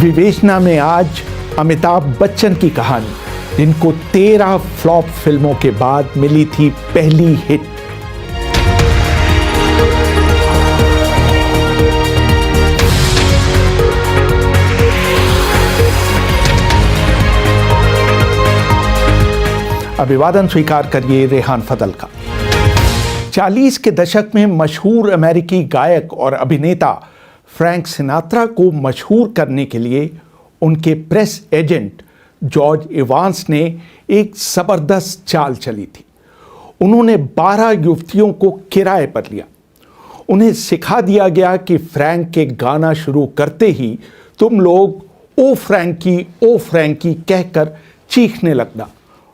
विवेचना में आज अमिताभ बच्चन की कहानी, जिनको 13 फ्लॉप फिल्मों के बाद मिली थी पहली हिट। अभिवादन स्वीकार करिए रेहान फदल का। 40 के दशक में मशहूर अमेरिकी गायक और अभिनेता फ्रैंक सिनात्रा को मशहूर करने के लिए उनके प्रेस एजेंट जॉर्ज इवांस ने एक जबरदस्त चाल चली थी। उन्होंने 12 युवतियों को किराए पर लिया। उन्हें सिखा दिया गया कि फ्रैंक के गाना शुरू करते ही तुम लोग ओ फ्रैंकी कहकर चीखने लगना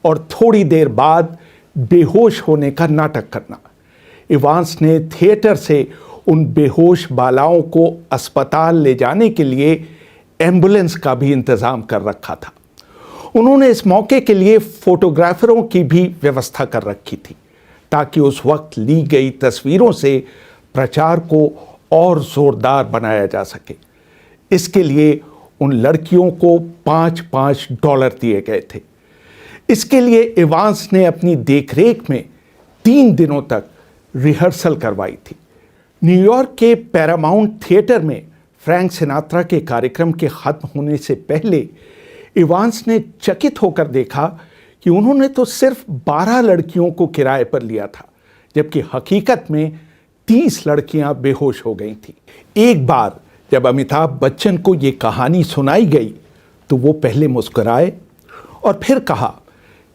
और थोड़ी देर बाद बेहोश होने का नाटक करना। इवांस ने थिएटर से उन बेहोश बालाओं को अस्पताल ले जाने के लिए एम्बुलेंस का भी इंतजाम कर रखा था। उन्होंने इस मौके के लिए फोटोग्राफरों की भी व्यवस्था कर रखी थी ताकि उस वक्त ली गई तस्वीरों से प्रचार को और जोरदार बनाया जा सके। इसके लिए उन लड़कियों को $5 दिए गए थे। इसके लिए इवांस ने अपनी देखरेख में 3 दिनों तक रिहर्सल करवाई थी। न्यूयॉर्क के पैरामाउंट थिएटर में फ्रैंक सिनात्रा के कार्यक्रम के खत्म होने से पहले इवांस ने चकित होकर देखा कि उन्होंने तो सिर्फ 12 लड़कियों को किराए पर लिया था, जबकि हकीकत में 30 लड़कियां बेहोश हो गई थीं। एक बार जब अमिताभ बच्चन को ये कहानी सुनाई गई तो वो पहले मुस्कुराए और फिर कहा,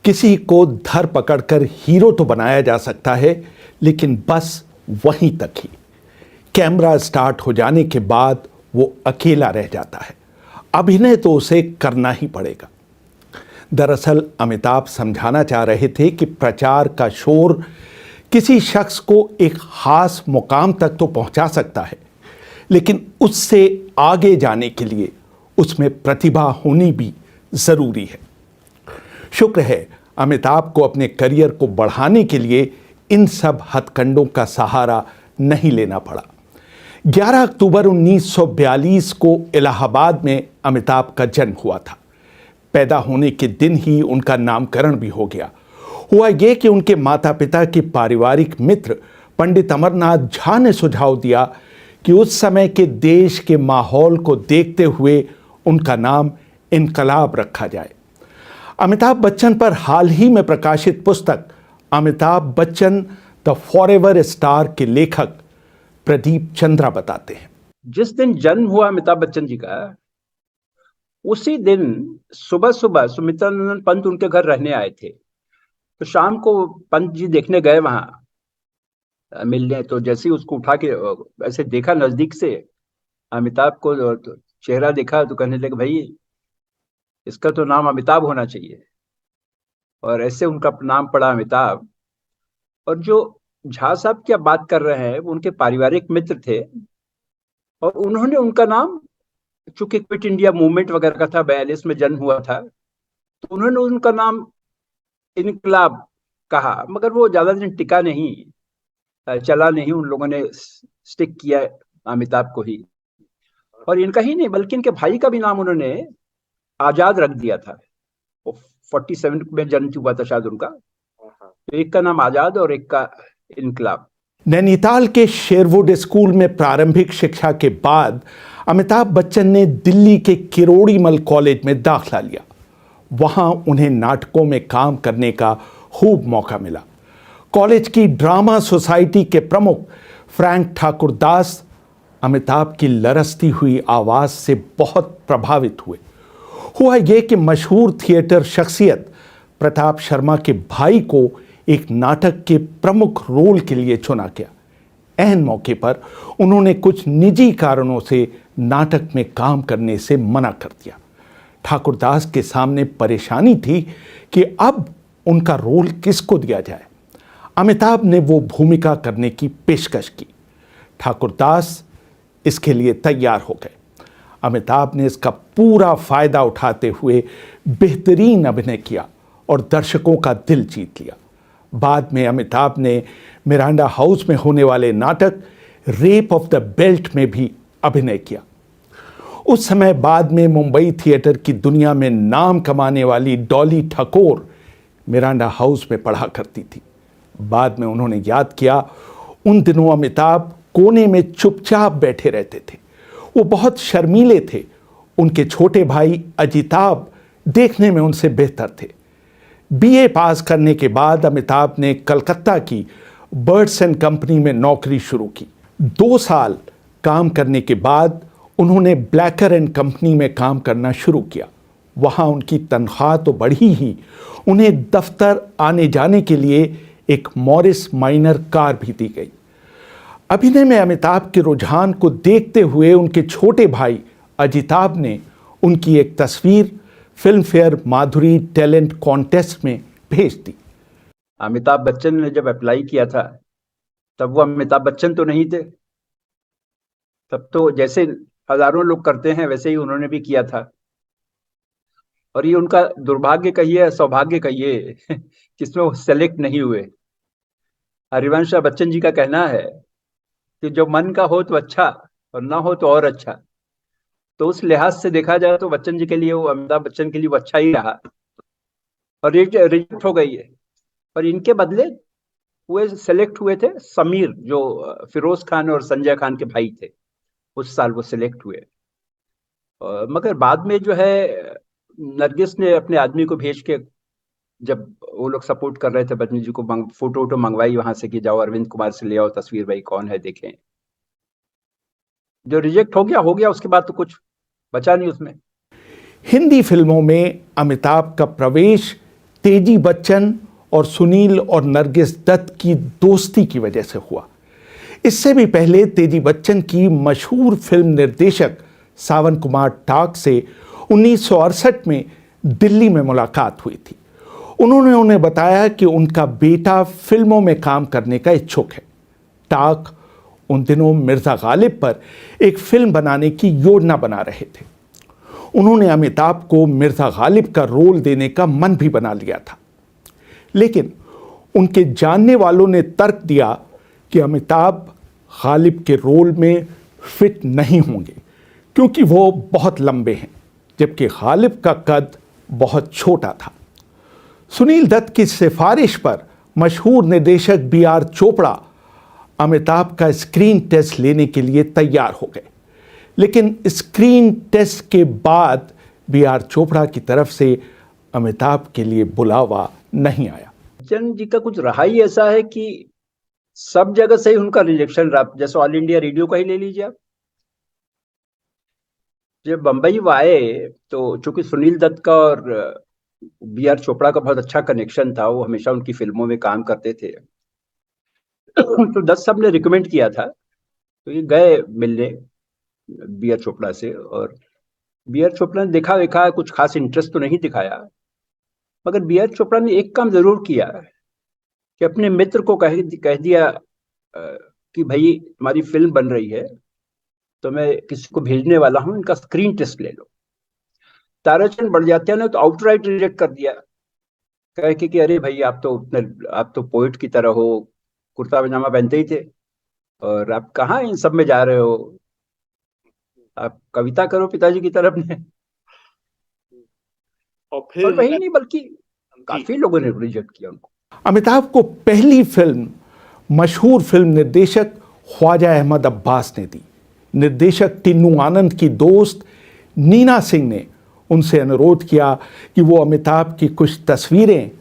किसी को धर पकड़कर हीरो तो बनाया जा सकता है, लेकिन बस वहीं तक ही। कैमरा स्टार्ट हो जाने के बाद वो अकेला रह जाता है। अभिनय तो उसे करना ही पड़ेगा। दरअसल अमिताभ समझाना चाह रहे थे कि प्रचार का शोर किसी शख्स को एक खास मुकाम तक तो पहुंचा सकता है, लेकिन उससे आगे जाने के लिए उसमें प्रतिभा होनी भी जरूरी है। शुक्र है अमिताभ को अपने करियर को बढ़ाने के लिए इन सब हथकंडों का सहारा नहीं लेना पड़ा। 11 अक्टूबर 1942 को इलाहाबाद में अमिताभ का जन्म हुआ था। पैदा होने के दिन ही उनका नामकरण भी हो गया। हुआ ये कि उनके माता पिता के पारिवारिक मित्र पंडित अमरनाथ झा ने सुझाव दिया कि उस समय के देश के माहौल को देखते हुए उनका नाम इनकलाब रखा जाए। अमिताभ बच्चन पर हाल ही में प्रकाशित पुस्तक Amitabh Bachchan the forever star के लेखक प्रदीप चंद्रा बताते हैं। जिस दिन जन्म हुआ अमिताभ बच्चन जी का, उसी दिन सुबह सुबह सुमित्रानंद पंत उनके घर रहने आए थे। तो शाम को पंत जी देखने गए वहां मिलने। तो जैसे ही उसको उठा के ऐसे देखा नजदीक से, अमिताभ को तो चेहरा देखा तो कहने लगे, भाई इसका तो नाम अमिताभ होना चाहिए। और ऐसे उनका नाम पड़ा अमिताभ। और जो झा साहब क्या बात कर रहे हैं, वो उनके पारिवारिक मित्र थे और उन्होंने उनका नाम, चूंकि क्विट इंडिया मूवमेंट वगैरह का था, 42 में जन्म हुआ था, तो उन्होंने उनका नाम इनकलाब कहा, मगर वो ज्यादा दिन टिका नहीं, चला नहीं। उन लोगों ने स्टिक किया अमिताभ को ही। और इनका ही नहीं बल्कि इनके भाई का भी नाम उन्होंने आजाद रख दिया था। 47 में जन्म हुआ था शायद उनका, तो एक का नाम आजाद और एक का इनकलाब। नैनीताल के शेरवुड स्कूल में प्रारंभिक शिक्षा के बाद अमिताभ बच्चन ने दिल्ली के किरोड़ीमल कॉलेज में दाखिला लिया। वहां उन्हें नाटकों में काम करने का खूब मौका मिला। कॉलेज की ड्रामा सोसाइटी के प्रमुख फ्रैंक ठाकुरदास अमिताभ की लरसती हुई आवाज से बहुत प्रभावित हुए। हुआ यह कि मशहूर थिएटर शख्सियत प्रताप शर्मा के भाई को एक नाटक के प्रमुख रोल के लिए चुना गया। ऐन मौके पर उन्होंने कुछ निजी कारणों से नाटक में काम करने से मना कर दिया। ठाकुरदास के सामने परेशानी थी कि अब उनका रोल किसको दिया जाए। अमिताभ ने वो भूमिका करने की पेशकश की। ठाकुरदास इसके लिए तैयार हो गए। अमिताभ ने इसका पूरा फायदा उठाते हुए बेहतरीन अभिनय किया और दर्शकों का दिल जीत लिया। बाद में अमिताभ ने मिरांडा हाउस में होने वाले नाटक रेप ऑफ द बेल्ट में भी अभिनय किया। उस समय बाद में मुंबई थिएटर की दुनिया में नाम कमाने वाली डॉली ठाकुर मिरांडा हाउस में पढ़ा करती थी। बाद में उन्होंने याद किया, उन दिनों अमिताभ कोने में चुपचाप बैठे रहते थे। वो बहुत शर्मीले थे। उनके छोटे भाई अजिताभ देखने में उनसे बेहतर थे। बीए पास करने के बाद अमिताभ ने कलकत्ता की बर्ड्स एंड कंपनी में नौकरी शुरू की। 2 साल काम करने के बाद उन्होंने ब्लैकर एंड कंपनी में काम करना शुरू किया। वहाँ उनकी तनख्वाह तो बढ़ी ही, उन्हें दफ्तर आने जाने के लिए एक मॉरिस माइनर कार भी दी गई। अभिनय में अमिताभ के रुझान को देखते हुए उनके छोटे भाई अजिताभ ने उनकी एक तस्वीर फिल्म फेयर माधुरी टैलेंट कॉन्टेस्ट में भेज दी। अमिताभ बच्चन ने जब अप्लाई किया था तब वो अमिताभ बच्चन तो नहीं थे। तब तो जैसे हजारों लोग करते हैं वैसे ही उन्होंने भी किया था। और ये उनका दुर्भाग्य कहिए, सौभाग्य कहिए जिसमें वो सेलेक्ट नहीं हुए। हरिवंश बच्चन जी का कहना है कि जो मन का हो तो अच्छा और ना हो तो और अच्छा। तो उस लिहाज से देखा जाए तो बच्चन जी के लिए, वो अमिताभ बच्चन के लिए वो अच्छा ही रहा। और रिजेक्ट हो गई है। और इनके बदले हुए सेलेक्ट हुए थे समीर, जो फिरोज खान और संजय खान के भाई थे। उस साल वो सिलेक्ट हुए। मगर बाद में जो है नरगिस ने अपने आदमी को भेज के, जब वो लोग सपोर्ट कर रहे थे बच्चन जी को, फोटो वोटो मंगवाई वहां से कि जाओ अरविंद कुमार से ले आओ तस्वीर, भाई कौन है देखें। जो रिजेक्ट हो गया, उसके बाद तो कुछ बचा नहीं उसमें। हिंदी फिल्मों में अमिताभ का प्रवेश तेजी बच्चन और सुनील और नरगिस दत्त की दोस्ती की वजह से हुआ। इससे भी पहले तेजी बच्चन की मशहूर फिल्म निर्देशक सावन कुमार टाक से 1968 में दिल्ली में मुलाकात हुई थी। उन्होंने उन्हें बताया कि उनका बेटा फिल्मों में काम करने का इच्छुक है। टाक उन दिनों मिर्जा गालिब पर एक फिल्म बनाने की योजना बना रहे थे। उन्होंने अमिताभ को मिर्जा गालिब का रोल देने का मन भी बना लिया था, लेकिन उनके जानने वालों ने तर्क दिया कि अमिताभ गालिब के रोल में फिट नहीं होंगे क्योंकि वो बहुत लंबे हैं, जबकि गालिब का कद बहुत छोटा था। सुनील दत्त की सिफारिश पर मशहूर निर्देशक B.R. चोपड़ा अमिताभ का स्क्रीन टेस्ट लेने के लिए तैयार हो गए, लेकिन स्क्रीन टेस्ट के बाद B.R. चोपड़ा की तरफ से अमिताभ के लिए बुलावा नहीं आया। बच्चन जी का कुछ रहा ही ऐसा है कि सब जगह से ही उनका रिजेक्शन रहा। जैसे ऑल इंडिया रेडियो का ही ले लीजिए आप। जब बंबई वो आए तो चूंकि सुनील दत्त का और B.R. चोपड़ा का बहुत अच्छा कनेक्शन था, वो हमेशा उनकी फिल्मों में काम करते थे। तो दत्त साहब ने रिकमेंड किया था, तो ये गए मिलने B.R. चोपड़ा से। और B.R. चोपड़ा ने देखा कुछ खास इंटरेस्ट तो नहीं दिखाया, मगर B.R. चोपड़ा ने एक काम जरूर किया कि अपने मित्र को कह दिया कि भाई हमारी फिल्म बन रही है तो मैं किसी को भेजने वाला हूं, इनका स्क्रीन टेस्ट ले लो। ताराचंद बड़जात्या ने तो आउटराइट रिजेक्ट कर दिया, कह के कि अरे भाई आप तो पोइट की तरह हो, कुर्ता पजामा पहनते ही थे और आप कहाँ इन सब में जा रहे हो, आप कविता करो पिताजी की तरफ ने। और वही नहीं बल्कि काफी लोगों ने रिजेक्ट किया उनको। अमिताभ को पहली फिल्म मशहूर फिल्म निर्देशक ख्वाजा अहमद अब्बास ने दी। निर्देशक टिन्नू आनंद की दोस्त नीना सिंह ने उनसे अनुरोध किया कि वो अमिताभ की कुछ तस्वीरें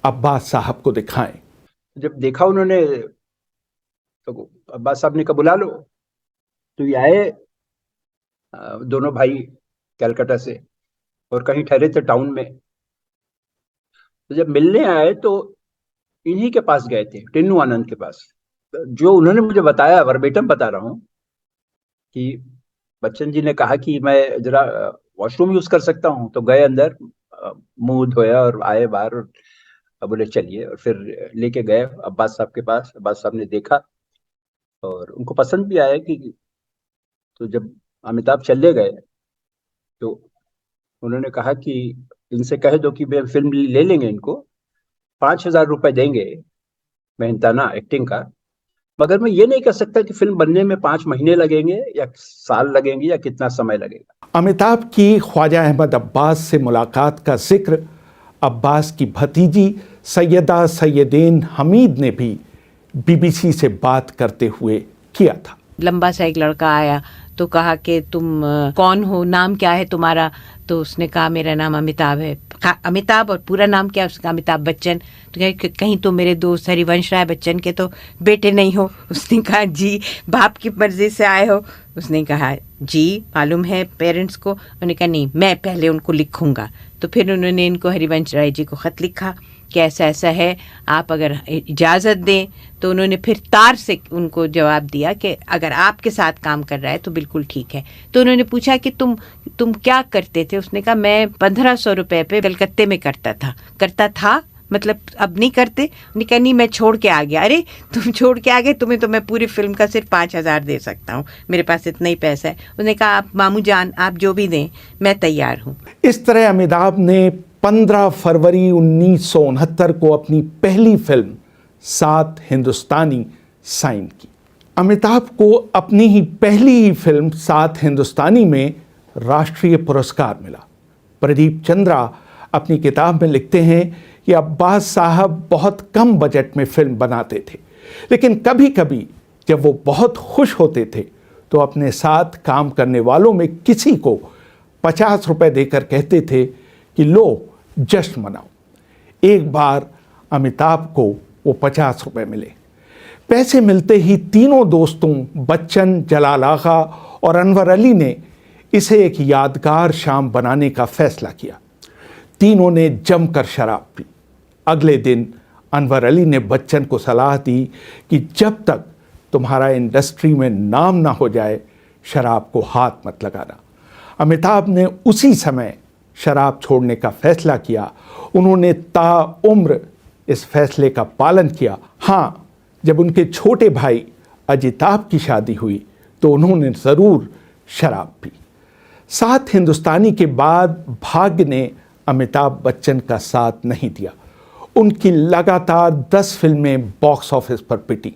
अब्बास साहब को दिखाएं। जब देखा उन्होंने तो अब्बास साहब ने कहा बुला लो। तो ये आए दोनों भाई कलकत्ता से और कहीं ठहरे थे टाउन में। तो जब मिलने आए तो इन्हीं के पास गए थे, टिन्नू आनंद के पास। जो उन्होंने मुझे बताया, वर्बेटम बता रहा हूँ, कि बच्चन जी ने कहा कि मैं जरा वॉशरूम यूज कर सकता हूँ। तो गए अंदर, मुंह धोया और आए बाहर और बोले चलिए। और फिर लेके गए अब्बास साहब के पास। अब्बास साहब ने देखा और उनको पसंद भी आया कि। तो जब अमिताभ चले गए तो उन्होंने कहा कि इनसे कह दो कि वे फिल्म ले लेंगे, इनको 5,000 रुपए देंगे मेहनताना एक्टिंग का, मगर मैं ये नहीं कह सकता कि फिल्म बनने में 5 महीने लगेंगे या साल लगेंगे या कितना समय लगेगा। अमिताभ की ख्वाजा अहमद अब्बास से मुलाकात का जिक्र अब्बास की भतीजी सैयदा सैयदेन हमीद ने भी बीबीसी से बात करते हुए किया था। लंबा सा एक लड़का आया तो कहा कि तुम कौन हो, नाम क्या है तुम्हारा? तो उसने कहा मेरा नाम अमिताभ है। अमिताभ और पूरा नाम क्या? उसका अमिताभ बच्चन। तो कहीं तो मेरे दोस्त हरिवंश राय बच्चन के तो बेटे नहीं हो? उसने कहा जी, बाप की मर्जी से आए हो? उसने कहा जी मालूम है पेरेंट्स को। उन्होंने कहा नहीं, मैं पहले उनको लिखूंगा। तो फिर उन्होंने इनको हरिवंश राय जी को खत लिखा कि ऐसा ऐसा है, आप अगर इजाज़त दें। तो उन्होंने फिर तार से उनको जवाब दिया कि अगर आपके साथ काम कर रहा है तो बिल्कुल ठीक है। तो उन्होंने पूछा कि तुम क्या करते थे? उसने कहा मैं 1500 रुपये पे कलकत्ते में करता था, मतलब अब नहीं करते। उन्होंने कहा नहीं, मैं छोड़ के आ गया। अरे तुम छोड़ के आ गए, तुम्हें तो मैं पूरी फिल्म का सिर्फ 5000 दे सकता हूँ, मेरे पास इतना ही पैसा है। उसने कहा आप मामू जान, आप जो भी दें मैं तैयार हूँ। इस तरह अमिताभ ने 15 फरवरी 1969 को अपनी पहली फिल्म 7 हिंदुस्तानी साइन की। अमिताभ को अपनी ही पहली ही फिल्म 7 हिंदुस्तानी में राष्ट्रीय पुरस्कार मिला। प्रदीप चंद्रा अपनी किताब में लिखते हैं कि अब्बास साहब बहुत कम बजट में फिल्म बनाते थे, लेकिन कभी कभी जब वो बहुत खुश होते थे तो अपने साथ काम करने वालों में किसी को 50 रुपए देकर कहते थे कि लो जश्न मनाओ। एक बार अमिताभ को वो 50 रुपए मिले। पैसे मिलते ही तीनों दोस्तों बच्चन, जलाल आगा और अनवर अली ने इसे एक यादगार शाम बनाने का फैसला किया। तीनों ने जमकर शराब पी। अगले दिन अनवर अली ने बच्चन को सलाह दी कि जब तक तुम्हारा इंडस्ट्री में नाम ना हो जाए शराब को हाथ मत लगाना। अमिताभ ने उसी समय शराब छोड़ने का फैसला किया। उन्होंने ताउम्र इस फैसले का पालन किया। हाँ, जब उनके छोटे भाई अजिताभ की शादी हुई तो उन्होंने ज़रूर शराब पी। 7 हिंदुस्तानी के बाद भाग्य ने अमिताभ बच्चन का साथ नहीं दिया। उनकी लगातार 10 फिल्में बॉक्स ऑफिस पर पिटी।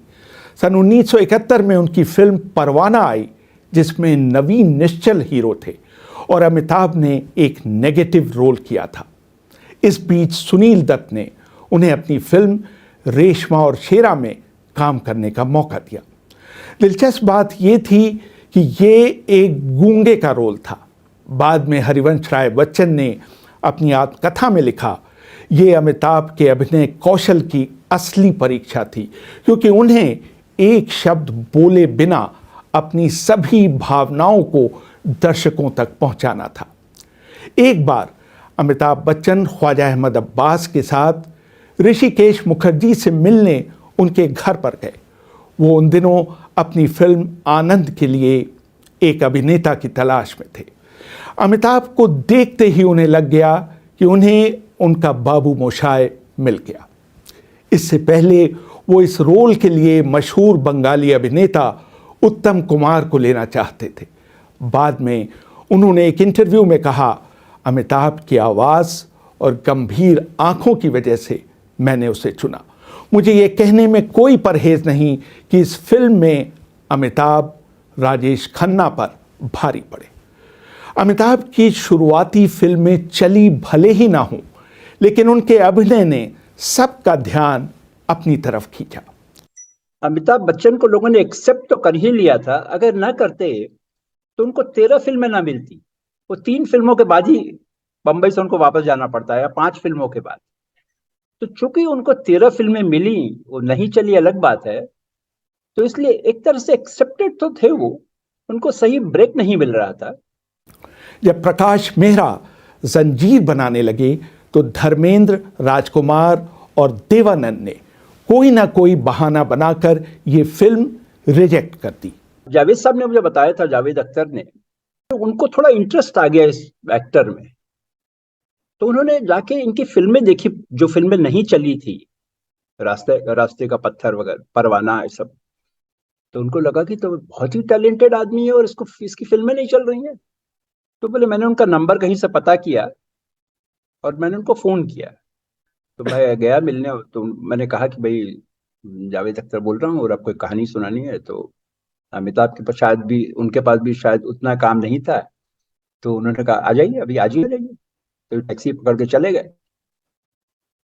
सन 1971 में उनकी फिल्म परवाना आई, जिसमें नवीन निश्चल हीरो थे और अमिताभ ने एक नेगेटिव रोल किया था। इस बीच सुनील दत्त ने उन्हें अपनी फिल्म रेशमा और शेरा में काम करने का मौका दिया। दिलचस्प बात यह थी कि ये एक गूंगे का रोल था। बाद में हरिवंश राय बच्चन ने अपनी आत्मकथा में लिखा, ये अमिताभ के अभिनय कौशल की असली परीक्षा थी, क्योंकि उन्हें एक शब्द बोले बिना अपनी सभी भावनाओं को दर्शकों तक पहुंचाना था। एक बार अमिताभ बच्चन ख्वाजा अहमद अब्बास के साथ ऋषिकेश मुखर्जी से मिलने उनके घर पर गए। वो उन दिनों अपनी फिल्म आनंद के लिए एक अभिनेता की तलाश में थे। अमिताभ को देखते ही उन्हें लग गया कि उन्हें उनका बाबू मोशाय मिल गया। इससे पहले वो इस रोल के लिए मशहूर बंगाली अभिनेता उत्तम कुमार को लेना चाहते थे। बाद में उन्होंने एक इंटरव्यू में कहा, अमिताभ की आवाज़ और गंभीर आंखों की वजह से मैंने उसे चुना। मुझे ये कहने में कोई परहेज नहीं कि इस फिल्म में अमिताभ राजेश खन्ना पर भारी पड़े। अमिताभ की शुरुआती फिल्में चली भले ही ना हों, लेकिन उनके अभिनय ने सबका ध्यान अपनी तरफ खींचा। अमिताभ बच्चन को लोगों ने एक्सेप्ट तो कर ही लिया था। अगर ना करते तो उनको 13 फिल्में ना मिलती। वो 3 फिल्मों के बाद ही बंबई से उनको वापस जाना पड़ता है, या 5 फिल्मों के बाद। तो चूंकि उनको 13 फिल्में मिली, वो नहीं चली अलग बात है, तो इसलिए एक तरह से एक्सेप्टेड तो थे वो, उनको सही ब्रेक नहीं मिल रहा था। जब प्रकाश मेहरा जंजीर बनाने लगे तो धर्मेंद्र, राजकुमार और देवानंद ने कोई ना कोई बहाना बनाकर ये फिल्म रिजेक्ट कर दी। जावेद साहब ने मुझे बताया था, जावेद अख्तर ने, तो उनको थोड़ा इंटरेस्ट आ गया इस एक्टर में। तो उन्होंने जाके इनकी फिल्में देखी, जो फिल्में नहीं चली थी, रास्ते का पत्थर वगैरह, परवाना, ये सब। तो उनको लगा कि तो बहुत ही टैलेंटेड आदमी है और इसकी फिल्में नहीं चल रही हैं। तो बोले, मैंने उनका नंबर कहीं से पता किया और मैंने उनको फोन किया। तो मैं गया मिलने, तो मैंने कहा कि भाई जावेद अख्तर बोल रहा हूँ और आपको एक कहानी सुनानी है। तो अमिताभ के पास शायद भी, उनके पास भी शायद उतना काम नहीं था, तो उन्होंने कहा आ जाइए, अभी आज ही आ जाइए। तो टैक्सी पकड़ के चले गए।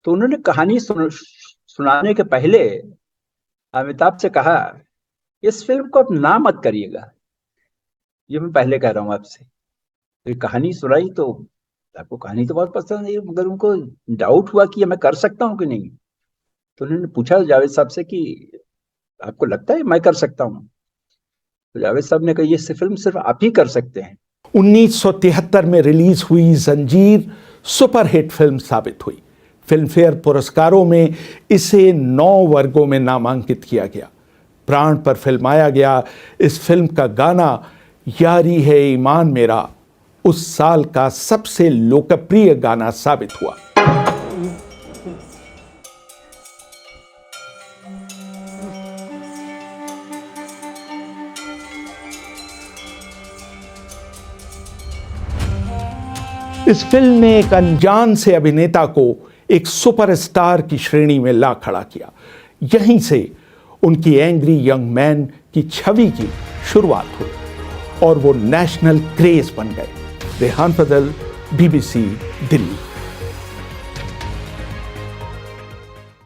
तो उन्होंने कहानी सुनाने के पहले अमिताभ से कहा, इस फिल्म को आप ना मत करिएगा, ये मैं पहले कह रहा हूँ आपसे। तो कहानी सुनाई तो आपको कहानी तो बहुत पसंद है, मगर उनको डाउट हुआ कि ये मैं कर सकता हूँ कि नहीं। तो उन्होंने पूछा जावेद साहब से कि आपको लगता है मैं कर सकता हूँ? तो जावेद साहब ने कहा, ये फिल्म सिर्फ आप ही कर सकते हैं। 1973 में रिलीज हुई जंजीर सुपरहिट फिल्म साबित हुई। फिल्मफेयर पुरस्कारों में इसे 9 वर्गों में नामांकित किया गया। प्राण पर फिल्माया गया इस फिल्म का गाना यारी है ईमान मेरा उस साल का सबसे लोकप्रिय गाना साबित हुआ। इस फिल्म ने एक अनजान से अभिनेता को एक सुपरस्टार की श्रेणी में ला खड़ा किया। यहीं से उनकी एंग्री यंग मैन की छवि की शुरुआत हुई और वो नेशनल क्रेज बन गए। रेहान फजल, BBC, दिल्ली।